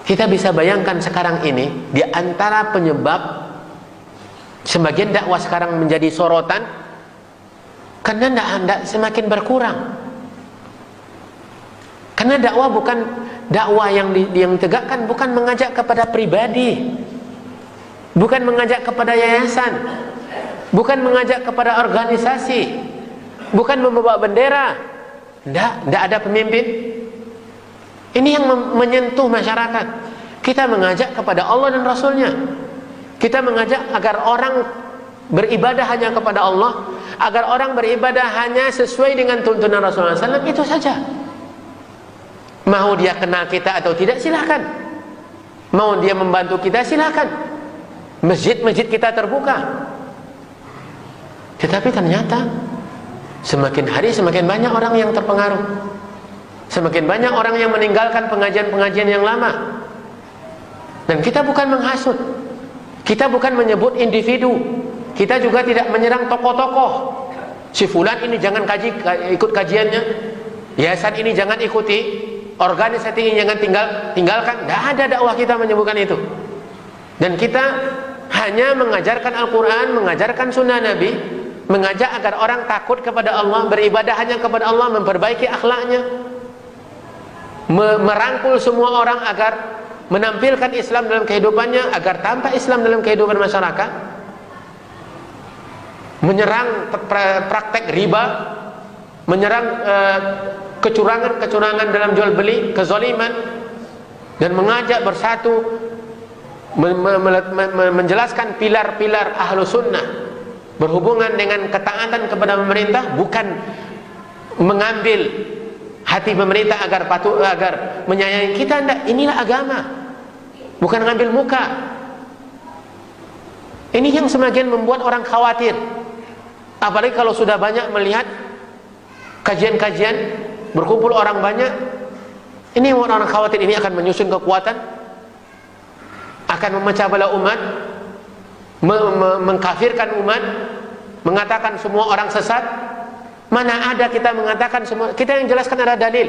Kita bisa bayangkan sekarang ini, di antara penyebab sebagian dakwah sekarang menjadi sorotan, karena tidak semakin berkurang. Karena dakwah bukan dakwah yang ditegakkan, bukan mengajak kepada pribadi, bukan mengajak kepada yayasan, bukan mengajak kepada organisasi, bukan membawa bendera. Tidak ada pemimpin. Ini yang menyentuh masyarakat. Kita mengajak kepada Allah dan Rasulnya. Kita mengajak agar orang beribadah hanya kepada Allah, agar orang beribadah hanya sesuai dengan tuntunan Rasulullah SAW. Itu saja. Mau dia kenal kita atau tidak, silahkan. Mau dia membantu kita, silahkan. Masjid-masjid kita terbuka. Tetapi ternyata semakin hari semakin banyak orang yang terpengaruh. Semakin banyak orang yang meninggalkan pengajian-pengajian yang lama. Dan kita bukan menghasut, kita bukan menyebut individu, kita juga tidak menyerang tokoh-tokoh. Si fulan ini jangan ikut kajiannya, yayasan ini jangan ikuti, organisasi ini jangan tinggalkan. Tidak ada dakwah kita menyebutkan itu. Dan kita hanya mengajarkan Al-Quran, mengajarkan sunnah Nabi, mengajak agar orang takut kepada Allah, beribadah hanya kepada Allah, memperbaiki akhlaknya, merangkul semua orang agar menampilkan Islam dalam kehidupannya, agar tampak Islam dalam kehidupan masyarakat, menyerang praktek riba, menyerang kecurangan dalam jual beli, kezaliman, dan mengajak bersatu, menjelaskan pilar-pilar ahlu sunnah berhubungan dengan ketaatan kepada pemerintah, bukan mengambil hati pemerintah agar patuh, agar menyayangi kita. Tidak, inilah agama, bukan ngambil muka. Ini yang semakin membuat orang khawatir, apalagi kalau sudah banyak melihat kajian-kajian, berkumpul orang banyak. Ini orang khawatir, ini akan menyusun kekuatan, akan memecah belah umat, mengkafirkan umat, mengatakan semua orang sesat. Mana ada kita mengatakan semua, kita yang jelaskan ada dalil,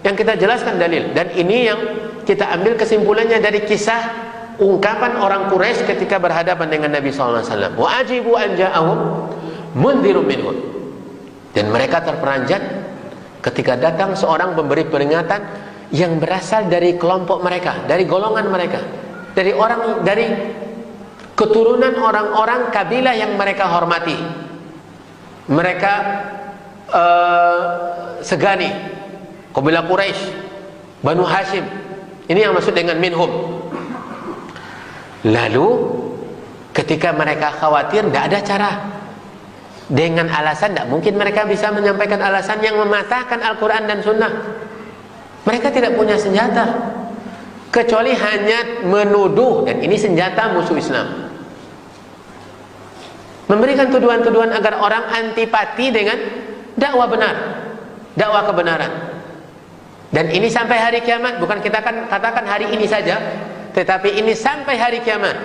yang kita jelaskan dalil. Dan ini yang kita ambil kesimpulannya dari kisah ungkapan orang Quraisy ketika berhadapan dengan Nabi SAW. Wa ajibu an ja'ahum mundhirum minhum. Dan mereka terperanjat ketika datang seorang pemberi peringatan yang berasal dari kelompok mereka, dari golongan mereka, dari keturunan orang-orang kabilah yang mereka hormati, mereka segani, kabilah Quraisy, Banu Hashim. Ini yang maksud dengan minhum. Lalu ketika mereka khawatir, tidak ada cara. Dengan alasan, tidak mungkin mereka bisa menyampaikan alasan yang mematahkan Al-Quran dan Sunnah. Mereka tidak punya senjata kecuali hanya menuduh, dan ini senjata musuh Islam. Memberikan tuduhan-tuduhan agar orang antipati dengan dakwah benar, dakwah kebenaran. Dan ini sampai hari kiamat. Bukan kita kan katakan hari ini saja, tetapi ini sampai hari kiamat.